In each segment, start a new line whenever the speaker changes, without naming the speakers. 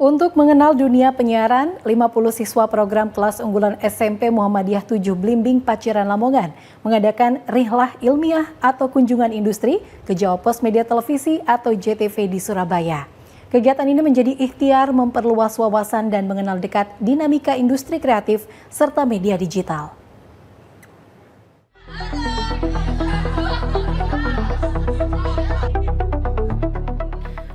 Untuk mengenal dunia penyiaran, 50 siswa program kelas unggulan SMP Muhammadiyah 7 Blimbing Paciran Lamongan mengadakan rihlah ilmiah atau kunjungan industri ke Jawa Pos Media Televisi atau JTV di Surabaya. Kegiatan ini menjadi ikhtiar memperluas wawasan dan mengenal dekat dinamika industri kreatif serta media digital.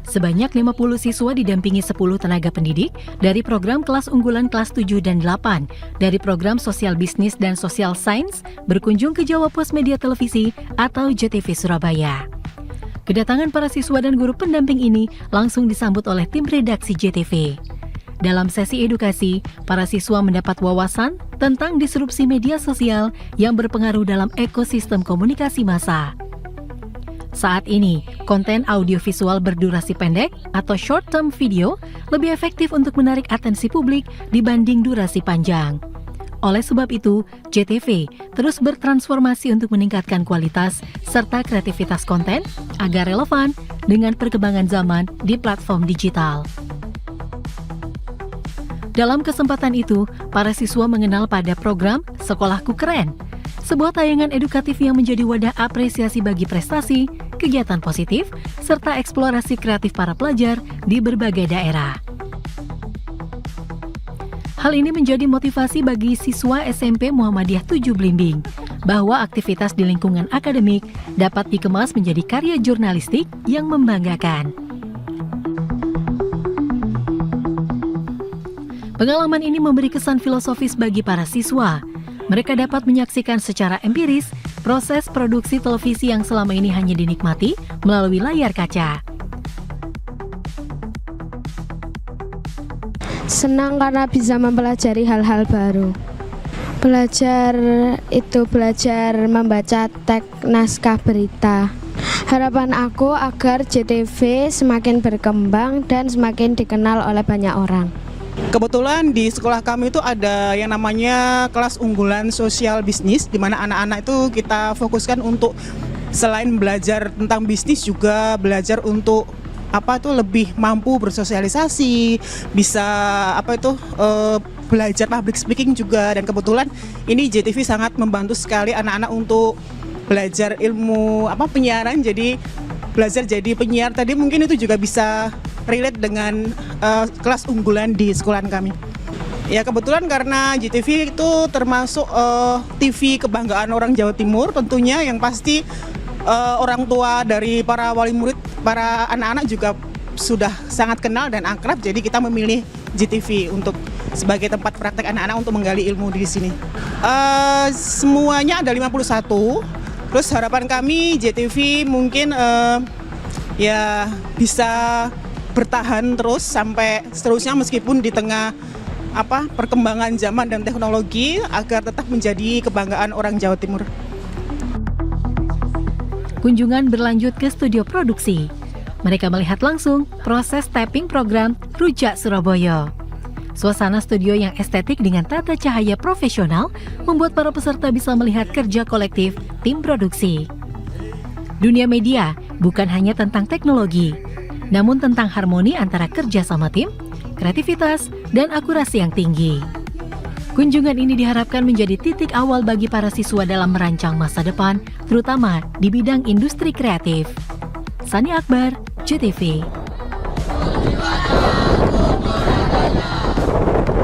Sebanyak 50 siswa didampingi 10 tenaga pendidik dari program kelas unggulan kelas 7 dan 8 dari program Sosial Bisnis dan Sosial Sains berkunjung ke Jawa Pos Media Televisi atau JTV Surabaya. Kedatangan para siswa dan guru pendamping ini langsung disambut oleh tim redaksi JTV. Dalam sesi edukasi, para siswa mendapat wawasan tentang disrupsi media sosial yang berpengaruh dalam ekosistem komunikasi massa. Saat ini, konten audiovisual berdurasi pendek atau short-term video lebih efektif untuk menarik atensi publik dibanding durasi panjang. Oleh sebab itu, JTV terus bertransformasi untuk meningkatkan kualitas serta kreativitas konten agar relevan dengan perkembangan zaman di platform digital. Dalam kesempatan itu, para siswa mengenal pada program Sekolahku Keren, sebuah tayangan edukatif yang menjadi wadah apresiasi bagi prestasi, kegiatan positif, serta eksplorasi kreatif para pelajar di berbagai daerah. Hal ini menjadi motivasi bagi siswa SMP Muhammadiyah 7 Blimbing, bahwa aktivitas di lingkungan akademik dapat dikemas menjadi karya jurnalistik yang membanggakan. Pengalaman ini memberi kesan filosofis bagi para siswa. Mereka dapat menyaksikan secara empiris proses produksi televisi yang selama ini hanya dinikmati melalui layar kaca.
Senang karena bisa mempelajari hal-hal baru. Belajar membaca teks naskah berita. Harapan aku agar JTV semakin berkembang dan semakin dikenal oleh banyak orang.
Kebetulan di sekolah kami itu ada yang namanya kelas unggulan sosial bisnis, di mana anak-anak itu kita fokuskan untuk selain belajar tentang bisnis juga belajar untuk lebih mampu bersosialisasi, bisa belajar public speaking juga. Dan kebetulan ini JTV sangat membantu sekali anak-anak untuk belajar ilmu penyiaran, jadi belajar jadi penyiar tadi mungkin itu juga bisa relate dengan kelas unggulan di sekolahan kami. Ya kebetulan karena JTV itu termasuk TV kebanggaan orang Jawa Timur, tentunya yang pasti orang tua dari para wali murid, para anak-anak juga sudah sangat kenal dan akrab, jadi kita memilih JTV untuk sebagai tempat praktek anak-anak untuk menggali ilmu di sini. Semuanya ada 51, terus harapan kami JTV mungkin bisa bertahan terus sampai seterusnya meskipun di tengah perkembangan zaman dan teknologi agar tetap menjadi kebanggaan orang Jawa Timur.
Kunjungan berlanjut ke studio produksi. Mereka melihat langsung proses tapping program Rujak Surabaya. Suasana studio yang estetik dengan tata cahaya profesional membuat para peserta bisa melihat kerja kolektif tim produksi. Dunia media bukan hanya tentang teknologi, namun tentang harmoni antara kerja sama tim, kreativitas, dan akurasi yang tinggi. Kunjungan ini diharapkan menjadi titik awal bagi para siswa dalam merancang masa depan, terutama di bidang industri kreatif. Sani Akbar, JTV.